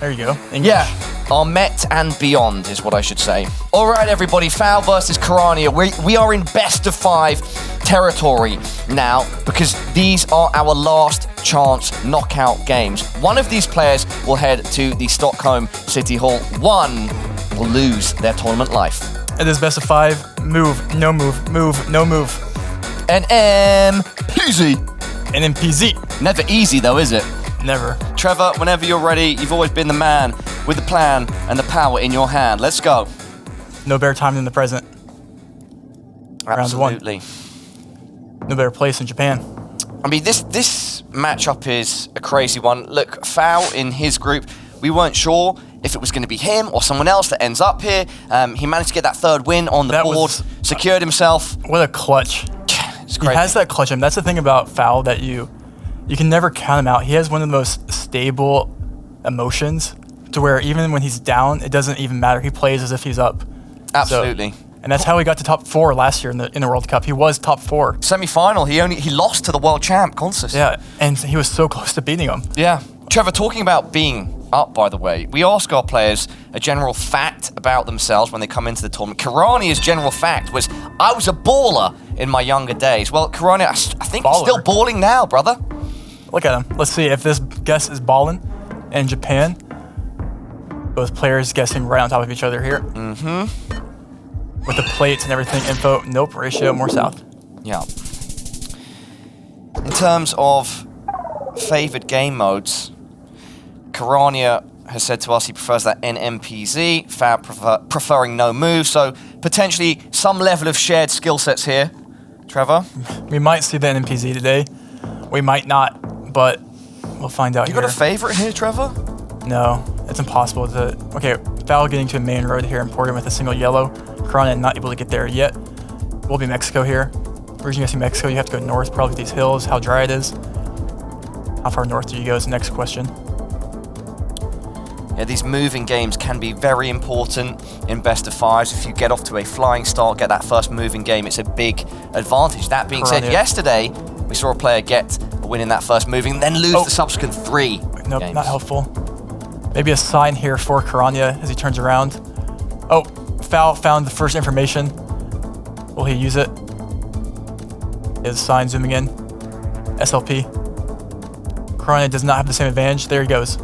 There you go. English. Yeah, are met and beyond is what I should say. All right, everybody, Foul versus Kirania. We are in best of 5 territory now because these are our last chance knockout games. One of these players will head to the Stockholm City Hall. One will lose their tournament life. It is best of 5. Move, no move, move, no move. NMPZ. NMPZ. Never easy though, is it? Never. Trevor, whenever you're ready, you've always been the man with the plan and the power in your hand. Let's go. No better time than the present. Absolutely. Round 1. No better place in Japan. I mean, this matchup is a crazy one. Look, Foul in his group, we weren't sure if it was going to be him or someone else that ends up here. He managed to get that 3rd win on the board, secured himself. What a clutch. It's crazy. He has that clutch in him. That's the thing about Foul that you can never count him out. He has one of the most stable emotions to where even when he's down, it doesn't even matter. He plays as if he's up. Absolutely. And that's how he got to top 4 last year in the World Cup. He was top 4. Semi-final, he lost to the world champ, Consus. Yeah, and he was so close to beating him. Yeah. Trevor, talking about being up, by the way, we ask our players a general fact about themselves when they come into the tournament. Kirania's general fact was, I was a baller in my younger days. Well, Kirania, I think he's still balling now, brother. Look at him. Let's see if this guess is balling in Japan. Both players guessing right on top of each other here. Mm-hmm. With the plates and everything, info, nope, ratio, more south. Yeah. In terms of favored game modes, Kirania has said to us he prefers that NMPZ, Foul preferring no move, so potentially some level of shared skill sets here. Trevor? We might see the NMPZ today. We might not, but we'll find out. You got a favorite here, Trevor? No, it's impossible to... Okay, Foul getting to a main road here, important with a single yellow. Kirania not able to get there yet. We'll be Mexico here. Originally guessing Mexico, you have to go north, probably these hills, how dry it is. How far north do you go is the next question. Yeah, these moving games can be very important in best of 5s. If you get off to a flying start, get that first moving game, it's a big advantage. That being said, yesterday we saw a player get a win in that first moving, then lose the subsequent 3 Nope, games. Not helpful. Maybe a sign here for Kirania as he turns around. Oh, Foul found the first information. Will he use it? His sign zooming in. SLP. Kirania does not have the same advantage. There he goes.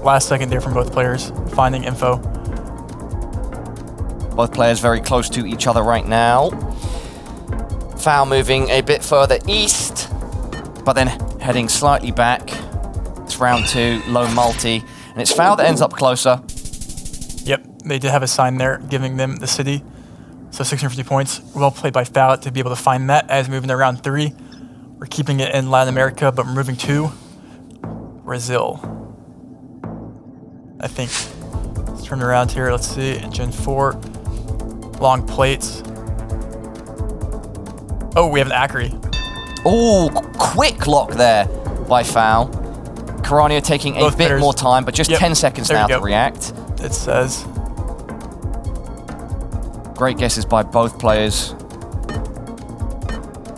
Last second there from both players, finding info. Both players very close to each other right now. Foul moving a bit further east, but then heading slightly back. It's round 2, low multi, and it's Foul that ends up closer. Yep, they did have a sign there giving them the city. So 650 points. Well played by Foul to be able to find that as moving to round 3. We're keeping it in Latin America, but we're moving to Brazil. I think. Let's turn around here. Let's see. Gen 4. Long plates. Oh, we have an Acri. Oh, quick lock there by Foul. Kirania taking a bit more time, but just 10 seconds now to react. It says. Great guesses by both players.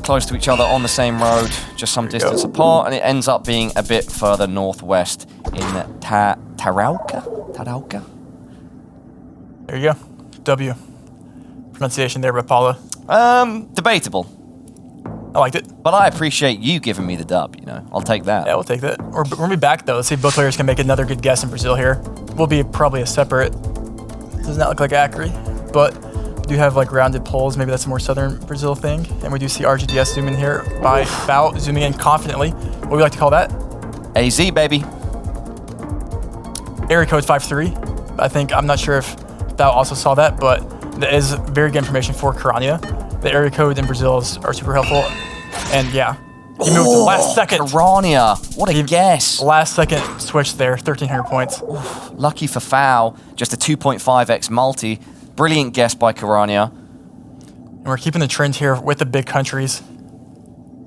Close to each other on the same road, just some distance apart, and it ends up being a bit further northwest in Tarauca? There you go. W. Pronunciation there by Paula. Debatable. I liked it. But I appreciate you giving me the dub, you know. I'll take that. Yeah, we'll take that. We're going to be back, though. Let's see if both players can make another good guess in Brazil here. We'll be probably a separate... Does not look like Acri, but we do have like rounded poles. Maybe that's a more southern Brazil thing. And we do see RGDS zoom in here by Foul, zooming in confidently. What do we like to call that? AZ, baby. Area code 53. I think, I'm not sure if Foul also saw that, but that is very good information for Kirania. The area code in Brazil are super helpful. And yeah, he moved last second. Kirania, what a guess. Last second switch there, 1,300 points. Oof, lucky for Foul, just a 2.5x multi. Brilliant guess by Kirania. And we're keeping the trend here with the big countries.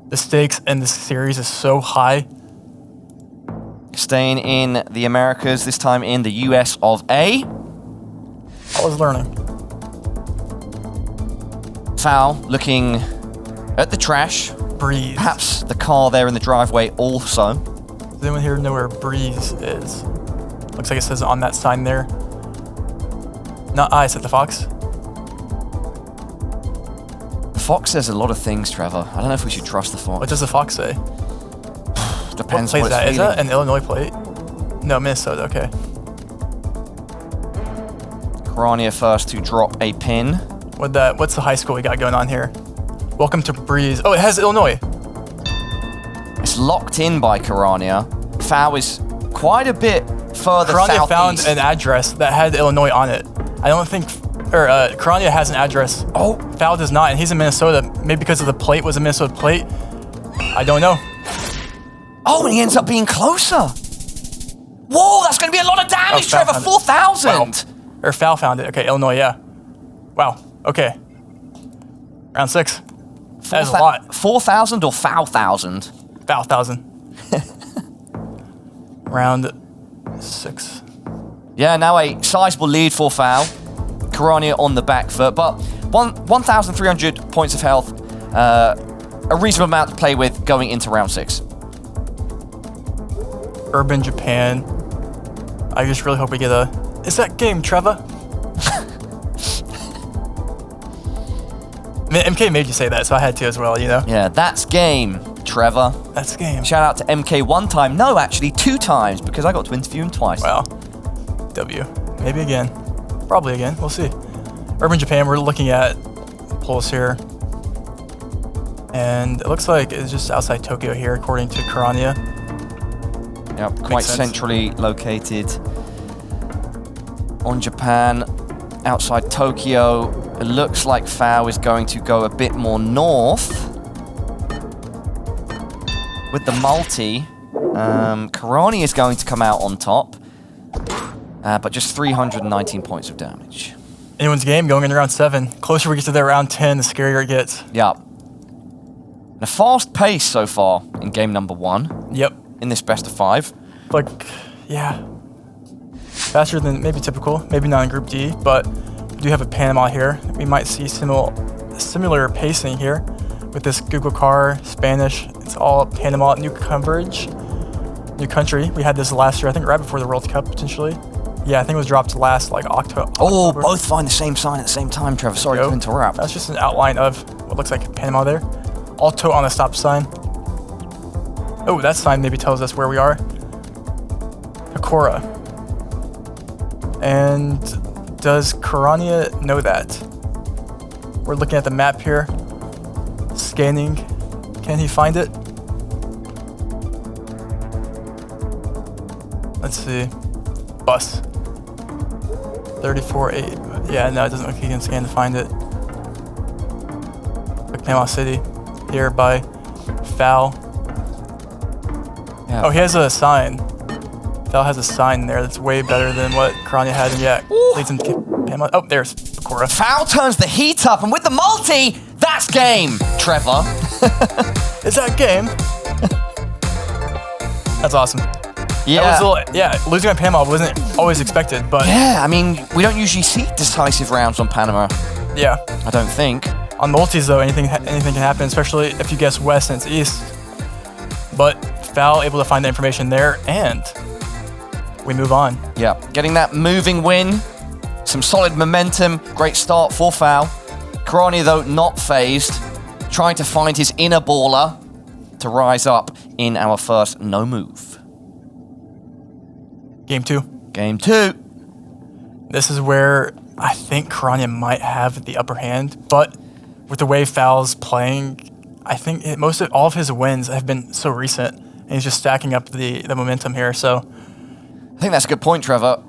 The stakes in this series is so high. Staying in the Americas, this time in the US of A. Always learning. Foul looking at the trash. Breeze. Perhaps the car there in the driveway also. Does anyone here know where Breeze is? Looks like it says on that sign there. Not I, said the Fox. The Fox says a lot of things, Trevor. I don't know if we should trust the Fox. What does the Fox say? Depends what what plate it's is that? An Illinois plate? No, Minnesota, okay. Kirania first to drop a pin. What's the high school we got going on here? Welcome to Breeze. Oh, it has Illinois. It's locked in by Kirania. Foul is quite a bit further Kirania southeast. found an address that had Illinois on it. I don't think, Kirania has an address. Oh. Foul does not, and he's in Minnesota. Maybe because of the plate was a Minnesota plate. I don't know. Oh, and he ends up being closer. Whoa, that's going to be a lot of damage, Trevor. 4,000. Wow. Or Foul found it. Okay, Illinois, yeah. Wow, okay. Round 6. That is a lot. 4,000 or Foul 1,000? Foul 1,000. Round 6. Yeah, now a sizable lead for Foul. Kirania on the back foot, but 1,300 points of health. A reasonable amount to play with going into round 6. Urban Japan. I just really hope we get a... Is that game, Trevor? MK made you say that, so I had to as well, you know? Yeah, that's game, Trevor. That's game. Shout out to MK 1 time. No, actually 2 times, because I got to interview him twice. Wow. W. Maybe again. Probably again. We'll see. Urban Japan, we're looking at polls here. And it looks like it's just outside Tokyo here, according to Kirania. Yep, quite centrally located on Japan, outside Tokyo. It looks like Foul is going to go a bit more north with the multi. Kirania is going to come out on top, but just 319 points of damage. Anyone's game going into round 7. Closer we get to that round 10, the scarier it gets. Yep. And a fast pace so far in game number 1. Yep. In this best of 5. Like, yeah. Faster than maybe typical, maybe not in Group D, but we do have a Panama here. We might see similar pacing here with this Google car, Spanish. It's all Panama, new coverage, new country. We had this last year, I think right before the World Cup, potentially. Yeah, I think it was dropped last, like, October. Oh, both find the same sign at the same time, Trevor. Sorry to interrupt. That's just an outline of what looks like Panama there. Alto on the stop sign. Oh, that sign maybe tells us where we are. Hikora. And does Kirania know that? We're looking at the map here. Scanning. Can he find it? Let's see. Bus. 34-8. Yeah, no, it doesn't look like he can scan to find it. Like Panama City. Here by Foul. Yeah. Oh, he has a sign. Foul has a sign there that's way better than what Kirania had. And yeah, leads him to Panama. Oh, there's Hikora. Foul turns the heat up, and with the multi, that's game, Trevor. Is that game? That's awesome. Yeah. Losing on Panama wasn't always expected, but... Yeah, I mean, we don't usually see decisive rounds on Panama. Yeah. I don't think. On multis, though, anything can happen, especially if you guess west and it's east. But Foul able to find the information there, and we move on. Yeah, getting that moving win. Some solid momentum. Great start for Foul. Kirania, though, not phased. Trying to find his inner baller to rise up in our first no move. Game 2. Game 2. This is where I think Kirania might have the upper hand, but with the way Foul's playing, I think all of his wins have been so recent, and he's just stacking up the momentum here, so... I think that's a good point, Trevor.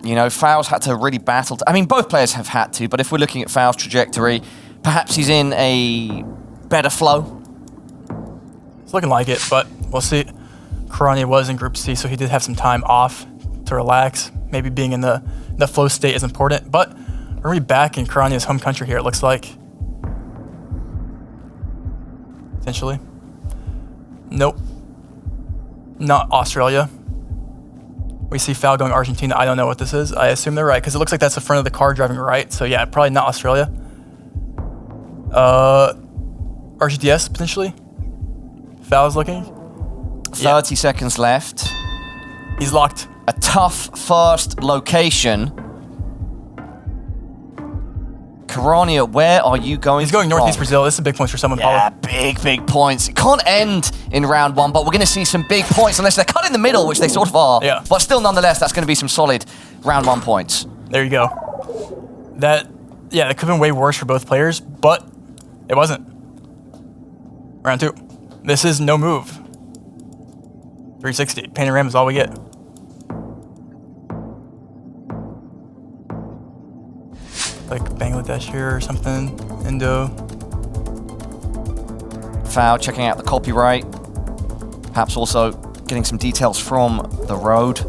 You know, Foul's had to really battle... I mean, both players have had to, but if we're looking at Foul's trajectory, perhaps he's in a better flow. It's looking like it, but we'll see. Kirania was in Group C, so he did have some time off to relax. Maybe being in the flow state is important, but we're going to be back in Kirania's home country here, it looks like. Potentially. Nope. Not Australia. We see Foul going Argentina. I don't know what this is. I assume they're right, because it looks like that's the front of the car driving right. So yeah, probably not Australia. RGDS, potentially. Foul's looking. 30 seconds left. He's locked. a tough first location. Kirania, where are you going? He's going northeast Brazil. This is a big points for someone, Yeah, Paulo. big points. It can't end in round one, but we're going to see some big points unless they're cut in the middle, which they sort of are. Yeah. But still, nonetheless, that's going to be some solid round one points. There you go. That could have been way worse for both players, but it wasn't. Round two. This is no move. 360. Panorama is all we get. Like Bangladesh here or something. Indo. Foul, checking out the copyright. Perhaps also getting some details from the road.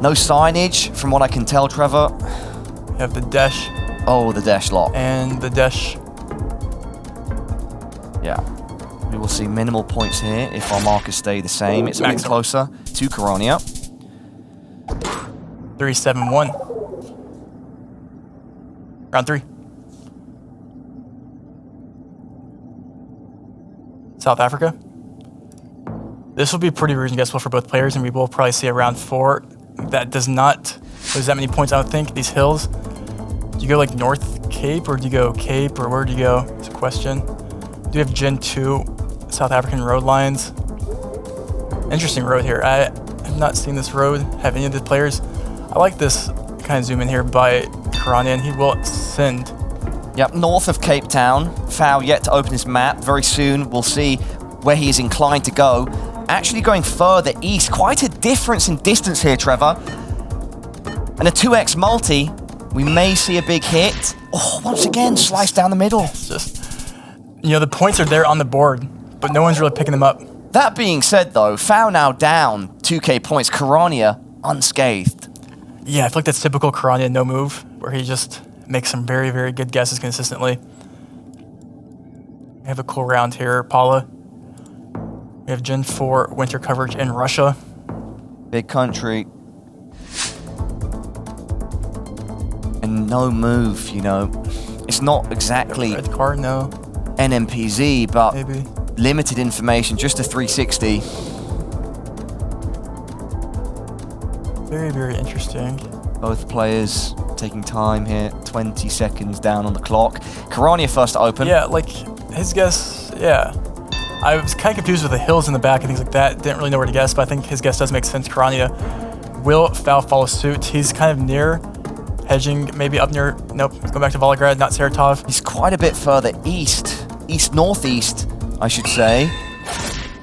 No signage, from what I can tell, Trevor. You have the dash. Oh, the dash lock. And the dash. Yeah. We will see minimal points here if our markers stay the same. It's a bit closer to Kirania. 3-7-1. Round three. South Africa. This will be pretty reasonably guessable for both players, and we will probably see a round four that does not lose that many points, I don't think. These hills. Do you go like North Cape, or do you go Cape, or where do you go? It's a question. Do you have Gen 2 South African road lines? Interesting road here. I have not seen this road. Have any of the players? I like this kind of zoom in here by Kirania, and he will send. Yep, north of Cape Town. Foul yet to open his map. Very soon we'll see where he is inclined to go. Actually going further east. Quite a difference in distance here, Trevor. And a 2x multi. We may see a big hit. Oh, once again, slice down the middle. It's just, the points are there on the board, but no one's really picking them up. That being said, though, Foul now down 2k points. Kirania unscathed. Yeah, I feel like that's typical Kirania no move, where he just makes some very, very good guesses consistently. We have a cool round here, Paula. We have Gen 4 winter coverage in Russia. Big country. And no move, It's not exactly Red card, no. NMPZ, but Maybe. limited information, just a 360. Very, very interesting. Both players taking time here, 20 seconds down on the clock. Kirania first to open. Yeah, like his guess, yeah. I was kind of confused with the hills in the back and things like that. Didn't really know where to guess, but I think his guess does make sense. Kirania will Foul follow suit. He's kind of near, hedging, maybe up near, nope, he's going back to Volgograd, not Saratov. He's quite a bit further east, east-northeast, I should say.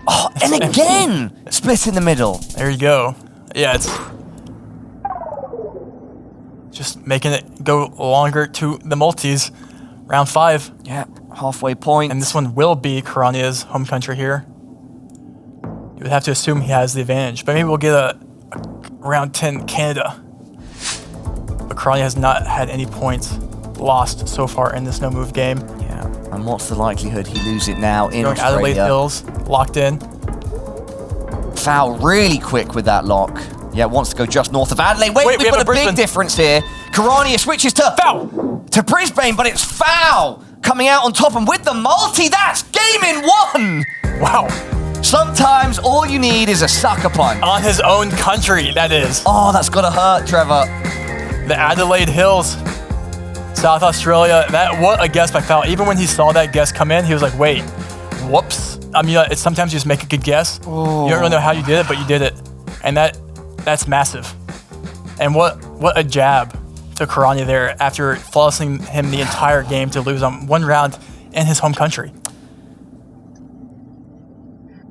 Oh, and again, split in the middle. There you go. Yeah, it's just making it go longer to the multis. Round 5. Yeah, halfway point. And this one will be Kirania's home country here. You would have to assume he has the advantage, but maybe we'll get a round 10 Canada. But Kirania has not had any points lost so far in this no-move game. Yeah, and what's the likelihood he loses it now in Going Australia? Adelaide Hills, locked in. Foul really quick with that lock. Yeah, wants to go just north of Adelaide. Wait, we've got a big difference here. Kirania switches to Foul! To Brisbane, but it's Foul coming out on top, and with the multi, that's game in one! Wow. Sometimes all you need is a sucker punch. On his own country, that is. Oh, that's gotta hurt, Trevor. The Adelaide Hills, South Australia. What a guess by Foul. Even when he saw that guess come in, he was like, wait, whoops. I mean, it's sometimes you just make a good guess. Ooh. You don't really know how you did it, but you did it. And that's massive. And what a jab to Kirania there after flawlessing him the entire game to lose on one round in his home country.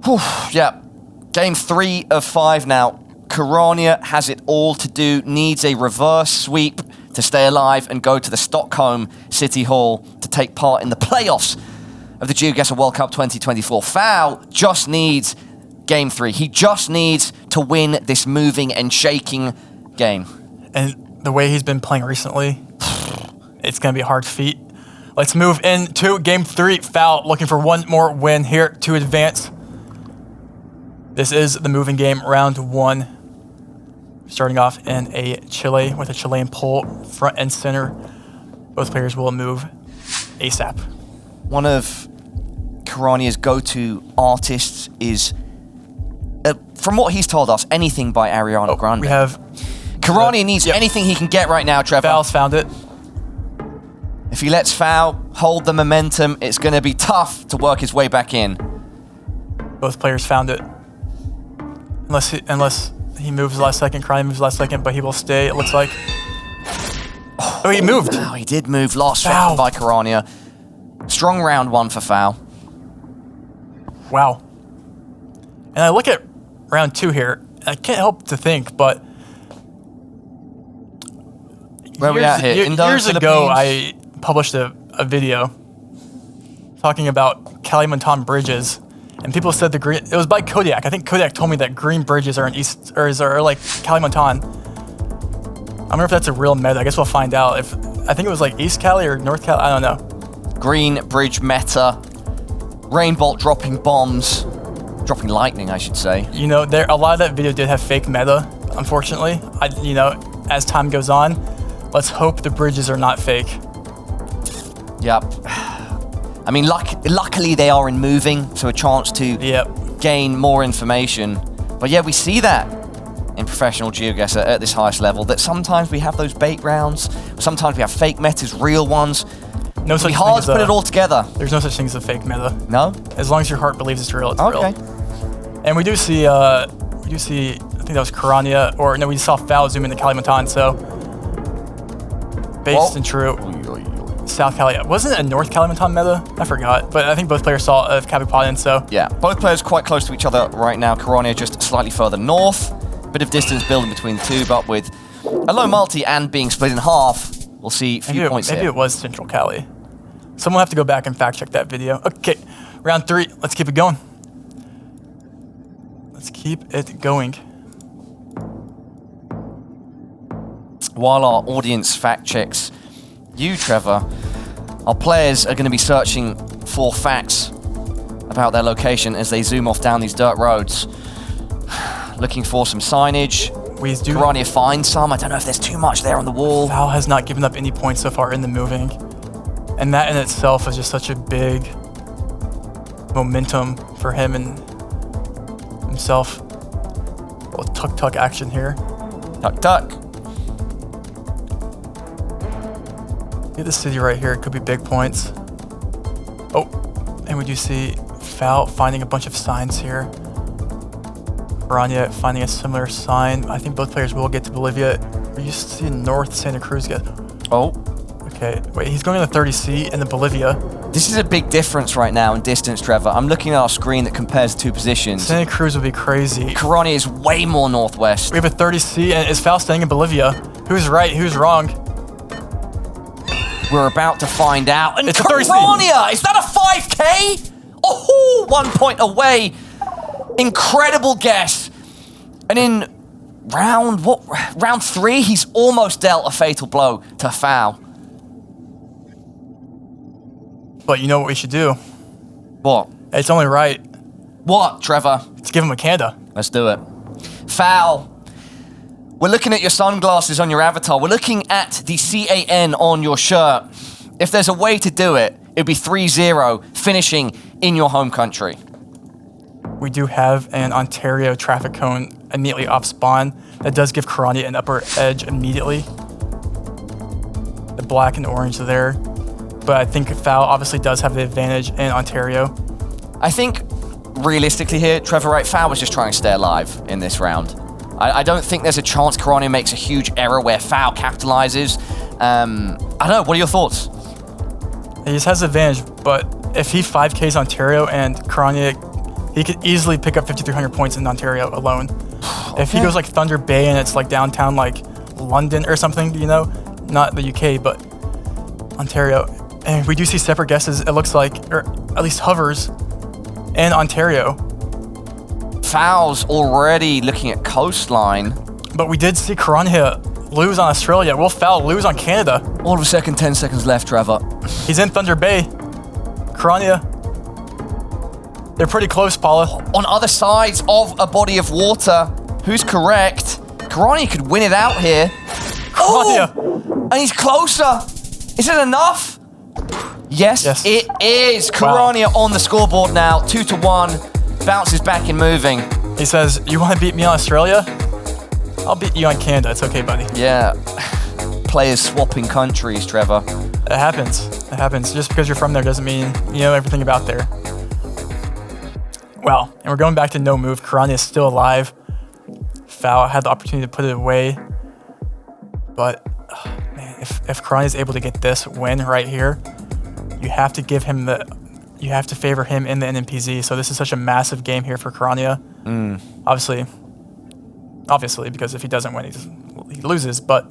Whew, yeah, game 3 of 5 now. Kirania has it all to do, needs a reverse sweep to stay alive and go to the Stockholm City Hall to take part in the playoffs of the GeoGuessr World Cup 2024. Foul just needs game 3. He just needs to win this moving and shaking game. And the way he's been playing recently, it's going to be a hard feat. Let's move into game 3. Foul looking for one more win here to advance. This is the moving game, round 1. Starting off in a Chile with a Chilean pole front and center. Both players will move ASAP. One of Kirania's go-to artists is from what he's told us, anything by Ariana Grande. We have... Kirania needs anything he can get right now, Trevor. Foul's found it. If he lets Foul hold the momentum, it's going to be tough to work his way back in. Both players found it. Unless he moves last second, Kirania moves last second, but he will stay, it looks like. Oh, he moved. Oh, he did move. Last second by Kirania. Strong round one for Foul. Wow. And I look at round 2 here, and I can't help to think, but where are we at here? Years ago, I published a video talking about Kalimantan bridges, and people said it was by Kodiak. I think Kodiak told me that green bridges are in East, or are like Kalimantan. I wonder if that's a real meta. I guess we'll find out. I think it was like East Cali or North Cali. I don't know. Green bridge meta. Rainbolt dropping bombs. Dropping lightning, I should say. You know, a lot of that video did have fake meta, unfortunately. You know, as time goes on, let's hope the bridges are not fake. Yep. I mean, luckily they are in moving, so a chance to gain more information. But yeah, we see that in professional GeoGuessr at this highest level, that sometimes we have those bait rounds, sometimes we have fake metas, real ones. No such thing. It's hard to put it all together. There's no such thing as a fake meta. No? As long as your heart believes it's real, it's real. And we do see, I think that was Kirania, or no, we saw Foul zoom into Kalimantan, so based and true. South Cali. Wasn't it a North Kalimantan meta? I forgot, but I think both players saw of Kabupaten, so. Yeah, both players quite close to each other right now. Kirania just slightly further north. Bit of distance building between the two, but with a low multi and being split in half, we'll see a few points here. Maybe it was Central Cali. Someone will have to go back and fact check that video. Okay, round 3, let's keep it going. Let's keep it going. While our audience fact checks you, Trevor, our players are going to be searching for facts about their location as they zoom off down these dirt roads. Looking for some signage. Kirania finds some. I don't know if there's too much there on the wall. Foul has not given up any points so far in the moving. And that in itself is just such a big momentum for him and himself. A little tuck-tuck action here. Tuck-tuck. Get the city right here. It could be big points. Oh, and we do see Foul finding a bunch of signs here. Kirania finding a similar sign. I think both players will get to Bolivia. We used to see North Santa Cruz get. Oh. Okay, wait, he's going to the 30C and the Bolivia. This is a big difference right now in distance, Trevor. I'm looking at our screen that compares the two positions. Santa Cruz would be crazy. Kirania is way more northwest. We have a 30C, and is Foul staying in Bolivia? Who's right, who's wrong? We're about to find out. And it's Kirania! Is that a 5K? Oh, 1 point away. Incredible guess. And in round 3, he's almost dealt a fatal blow to Foul. But you know what we should do? What? It's only right. What, Trevor? Let's give him a Canada. Let's do it. Foul. We're looking at your sunglasses on your avatar. We're looking at the CAN on your shirt. If there's a way to do it, it'd be 3-0, finishing in your home country. We do have an Ontario traffic cone immediately off spawn. That does give Kirania an upper edge immediately. The black and orange there. But I think Foul obviously does have the advantage in Ontario. I think, realistically here, Trevor Wright, Foul was just trying to stay alive in this round. I don't think there's a chance Kirania makes a huge error where Foul capitalizes. I don't know, what are your thoughts? He just has the advantage, but if he 5Ks Ontario and Kirania, he could easily pick up 5,300 points in Ontario alone. Okay. If he goes like Thunder Bay and it's like downtown like London or something, you know, not the UK, but Ontario. And we do see separate guesses, it looks like, or at least hovers, in Ontario. Foul's already looking at coastline. But we did see Kirania lose on Australia. Will Foul lose on Canada? All of a second, 10 seconds left, Trevor. He's in Thunder Bay. Kirania. They're pretty close, Paula. On other sides of a body of water. Who's correct? Kirania could win it out here. Kirania. Oh, and he's closer. Is it enough? Yes, it is. Kirania on the scoreboard now, 2-1. Bounces back in moving. He says, you want to beat me on Australia? I'll beat you on Canada. It's okay, buddy. Yeah. Players swapping countries, Trevor. It happens. It happens. Just because you're from there doesn't mean you know everything about there. Well, and we're going back to no move. Kirania is still alive. Foul had the opportunity to put it away. But, man, if Kirania is able to get this win right here, you have to give him you have to favor him in the NMPZ. So this is such a massive game here for Kirania. Obviously, because if he doesn't win, he loses. But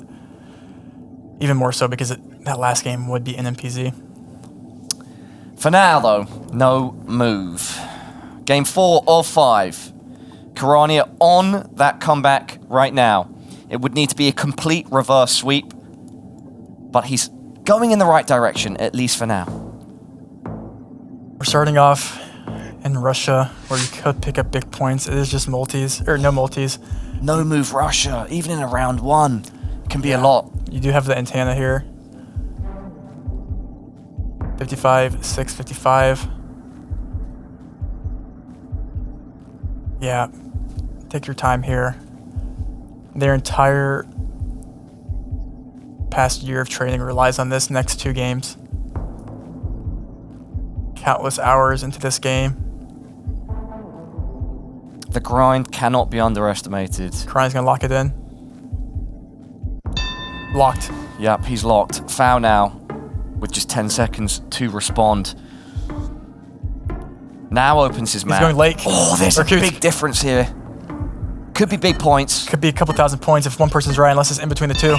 even more so because that last game would be NMPZ. For now, though, no move. Game 4 of 5. Kirania on that comeback right now. It would need to be a complete reverse sweep, but he's going in the right direction, at least for now. We're starting off in Russia, where you could pick up big points. It is just multis, or no multis. No move Russia, even in a round 1, can be a lot. You do have the antenna here. 55, 6, 55. Yeah, take your time here. Their entire past year of training relies on this next 2 games. Countless hours into this game. The grind cannot be underestimated. Kirania's gonna lock it in. Locked. Yep, he's locked. Foul now, with just 10 seconds to respond. Now opens his mouth. He's going lake. Oh, there's a big difference here. Could be big points. Could be a couple thousand points if one person's right, unless it's in between the 2.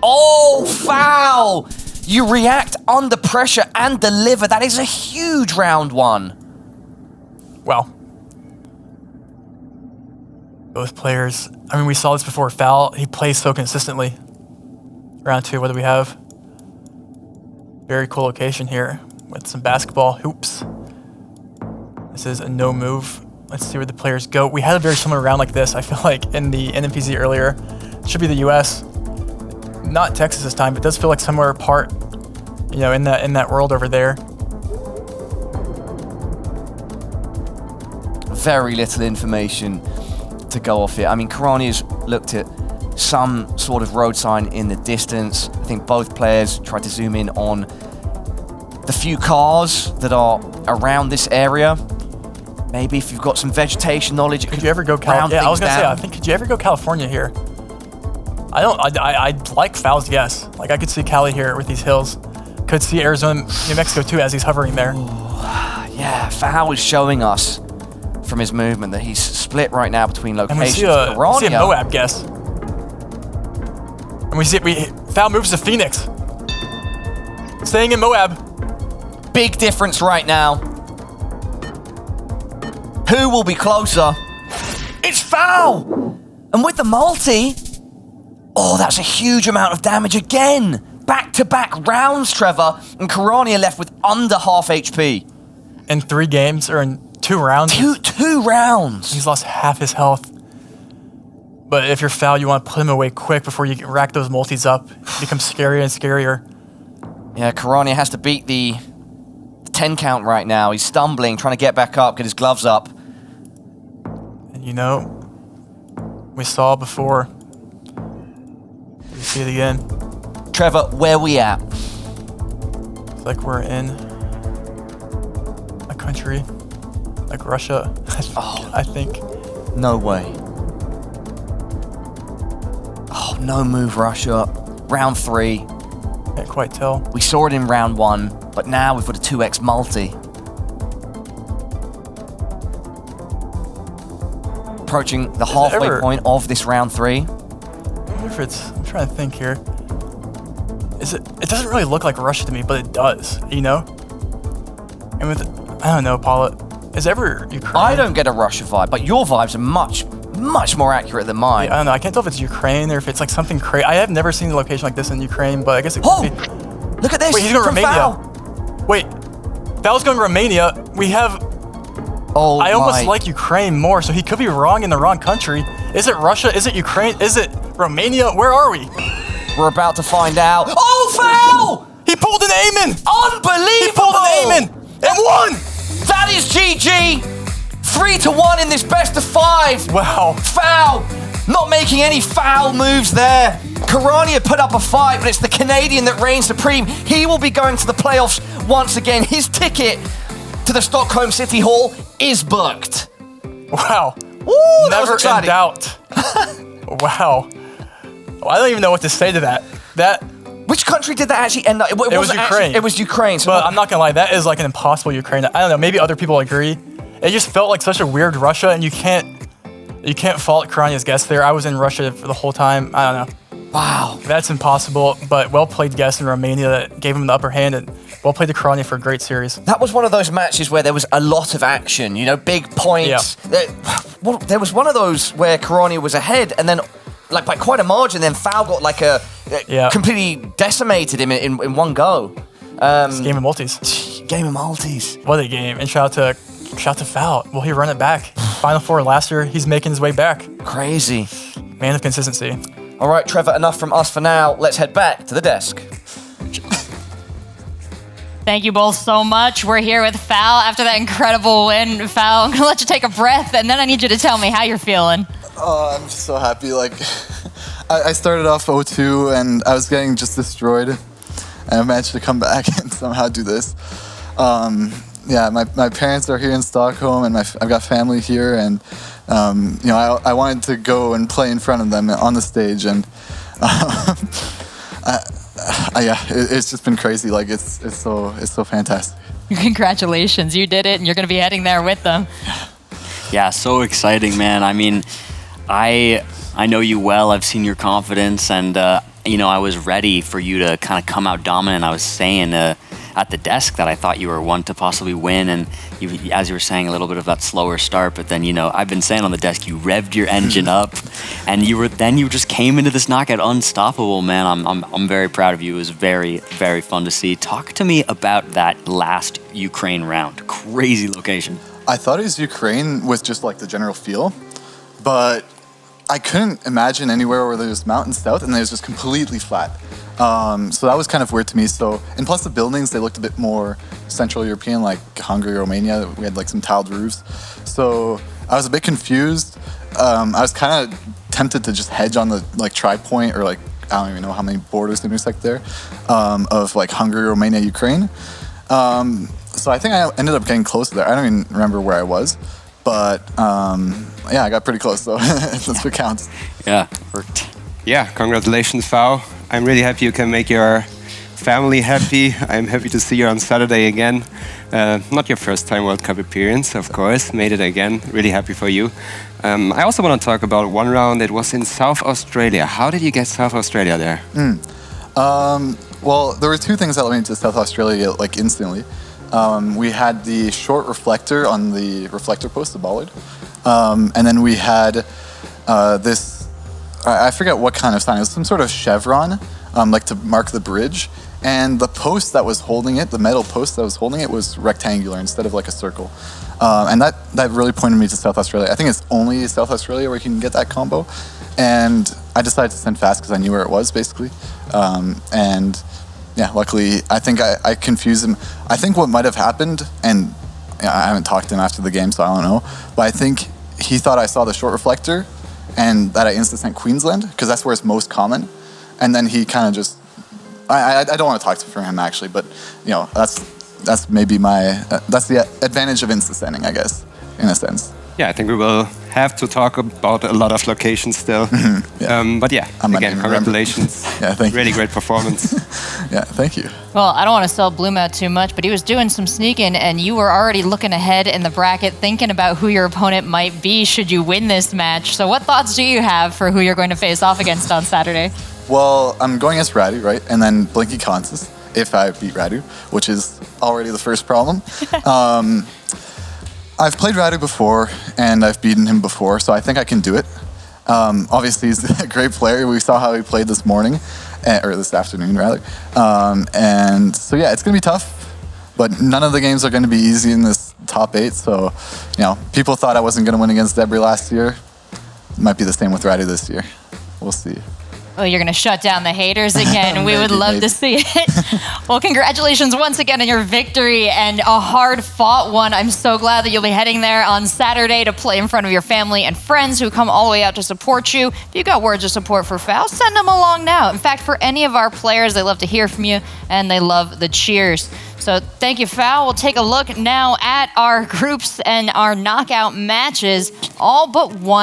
Oh, foul! You react under pressure and deliver. That is a huge round 1. Well, both players, I mean, we saw this before. Foul, he plays so consistently. Round 2, what do we have? Very cool location here with some basketball hoops. This is a no move. Let's see where the players go. We had a very similar round like this, I feel like, in the NMPZ earlier. It should be the US. Not Texas this time, but it does feel like somewhere apart, you know, in that world over there. Very little information to go off here. I mean, Kirania's looked at some sort of road sign in the distance. I think both players tried to zoom in on the few cars that are around this area. Maybe if you've got some vegetation knowledge, could you ever go California? Yeah, I was gonna say, I think, could you ever go California here? I like Foul's guess. Like, I could see Cali here with these hills. Could see Arizona, New Mexico too, as he's hovering there. Ooh, yeah, Foul is showing us from his movement that he's split right now between locations. And we see a Moab guess. And we see Foul moves to Phoenix. Staying in Moab. Big difference right now. Who will be closer? It's Foul! And with the multi, oh, that's a huge amount of damage again. Back-to-back rounds, Trevor, and Kirania left with under half HP. In 3 games, or in 2 rounds? Two rounds. He's lost half his health. But if you're Foul, you want to put him away quick before you rack those multis up. It becomes scarier and scarier. Yeah, Kirania has to beat the 10 count right now. He's stumbling, trying to get back up, get his gloves up. And you know, we saw before. We see it again. Trevor, where we at? It's like we're in a country like Russia, I think. No way. Oh, no move Russia. Round 3. Can't quite tell. We saw it in round 1, but now we've got a 2x multi. Approaching the halfway point of this round 3. I wonder if it's, I'm trying to think here. It doesn't really look like Russia to me, but it does, you know? And with, I don't know, Paula, is ever Ukraine? I don't get a Russia vibe, but your vibes are much more accurate than mine. I don't know, I can't tell if it's Ukraine or if it's like something crazy. I have never seen a location like this in Ukraine, but I guess it could be. Look at this. Wait, he's going to Romania. Foul. Wait, Foul's going to Romania. We have, I almost like Ukraine more, so he could be wrong in the wrong country. Is it Russia? Is it Ukraine? Is it Romania? Where are we? We're about to find out. Oh, Foul! He pulled an aim in! Unbelievable! He pulled an aim in and won! That is GG. 3-1 in this best of 5. Wow. Foul. Not making any foul moves there. Kirania put up a fight, but it's the Canadian that reigns supreme. He will be going to the playoffs once again. His ticket to the Stockholm City Hall is booked. Wow. Woo, that was Never in exciting. doubt. Wow. I don't even know what to say to that. Which country did that actually end up? It was wasn't Ukraine. Actually, it was Ukraine. So But I'm not gonna lie, that is like an impossible Ukraine. I don't know, maybe other people agree. It just felt like such a weird Russia, and you can't fault Kirania's guess there. I was in Russia for the whole time. I don't know. Wow. That's impossible, but well played guess in Romania that gave him the upper hand, and well played to Kirania for a great series. That was one of those matches where there was a lot of action, you know, big points. Yeah. There was one of those where Kirania was ahead, and then, like, by quite a margin, then Foul got, like, completely decimated him in one go. Game of multis. Game of multis. What a game. And shout out to Foul. Will he run it back? Final Four last year, he's making his way back. Crazy. Man of consistency. All right, Trevor, enough from us for now. Let's head back to the desk. Thank you both so much. We're here with Foul after that incredible win. Foul, I'm going to let you take a breath, and then I need you to tell me how you're feeling. Oh, I'm just so happy. Like, I started off 0-2, and I was getting just destroyed, and I managed to come back and somehow do this. Yeah, my parents are here in Stockholm, and I've got family here, and you know, I wanted to go and play in front of them on the stage, and yeah, it's just been crazy. Like, it's so fantastic. Congratulations, you did it, and you're going to be heading there with them. Yeah, so exciting, man. I mean, I know you well. I've seen your confidence, and you know, I was ready for you to kind of come out dominant. I was saying at the desk that I thought you were one to possibly win, and as you were saying, a little bit of that slower start. But then, you know, I've been saying on the desk, you revved your engine up, and you just came into this knockout unstoppable, man. I'm very proud of you. It was very, very fun to see. Talk to me about that last Ukraine round. Crazy location. I thought it was Ukraine with just like the general feel, but I couldn't imagine anywhere where there was mountains south and it was just completely flat. So that was kind of weird to me. So, and plus the buildings, they looked a bit more Central European, like Hungary, Romania. We had like some tiled roofs. So I was a bit confused. I was kind of tempted to just hedge on the like tri-point, or like, I don't even know how many borders intersect there, of like Hungary, Romania, Ukraine. So I think I ended up getting close to there. I don't even remember where I was, but yeah, I got pretty close, so that's what counts. Yeah, worked. Yeah, congratulations, Fao. I'm really happy you can make your family happy. I'm happy to see you on Saturday again. Not your first time World Cup appearance, of course. Made it again. Really happy for you. I also want to talk about one round. It was in South Australia. How did you get South Australia there? Well, there were two things that led me to South Australia like instantly. We had the short reflector on the reflector post, the bollard. And then we had this, I forget what kind of sign, it was some sort of chevron, like to mark the bridge. And the post that was holding it, the metal post that was holding it, was rectangular instead of like a circle. And that really pointed me to South Australia. I think it's only South Australia where you can get that combo. And I decided to send fast because I knew where it was, basically. And yeah, luckily, I think I confused him. I think what might have happened, and I haven't talked to him after the game, so I don't know, but I think he thought I saw the short reflector and that I insta-sent Queensland, because that's where it's most common. And then he kind of just, I don't want to talk to him actually, but you know, that's maybe that's the advantage of insta-sending, I guess, in a sense. Yeah, I think we will have to talk about a lot of locations still. Yeah. But yeah, again, congratulations. Yeah, thank you. Really great performance. Yeah, thank you. Well, I don't want to sell Bloom out too much, but he was doing some sneaking, and you were already looking ahead in the bracket, thinking about who your opponent might be should you win this match. So what thoughts do you have for who you're going to face off against on Saturday? Well, I'm going against Radu, right? And then Blinky Consis, if I beat Radu, which is already the first problem. I've played Radu before, and I've beaten him before, so I think I can do it. Obviously, he's a great player. We saw how he played this morning, or this afternoon, rather. And so, yeah, it's going to be tough, but none of the games are going to be easy in this top 8. So, you know, people thought I wasn't going to win against Debris last year. It might be the same with Radu this year. We'll see. Oh, you're going to shut down the haters again. We would love to see it. Well, congratulations once again on your victory and a hard-fought one. I'm so glad that you'll be heading there on Saturday to play in front of your family and friends who come all the way out to support you. If you got words of support for Fal, send them along now. In fact, for any of our players, they love to hear from you, and they love the cheers. So thank you, Fal. We'll take a look now at our groups and our knockout matches, all but one.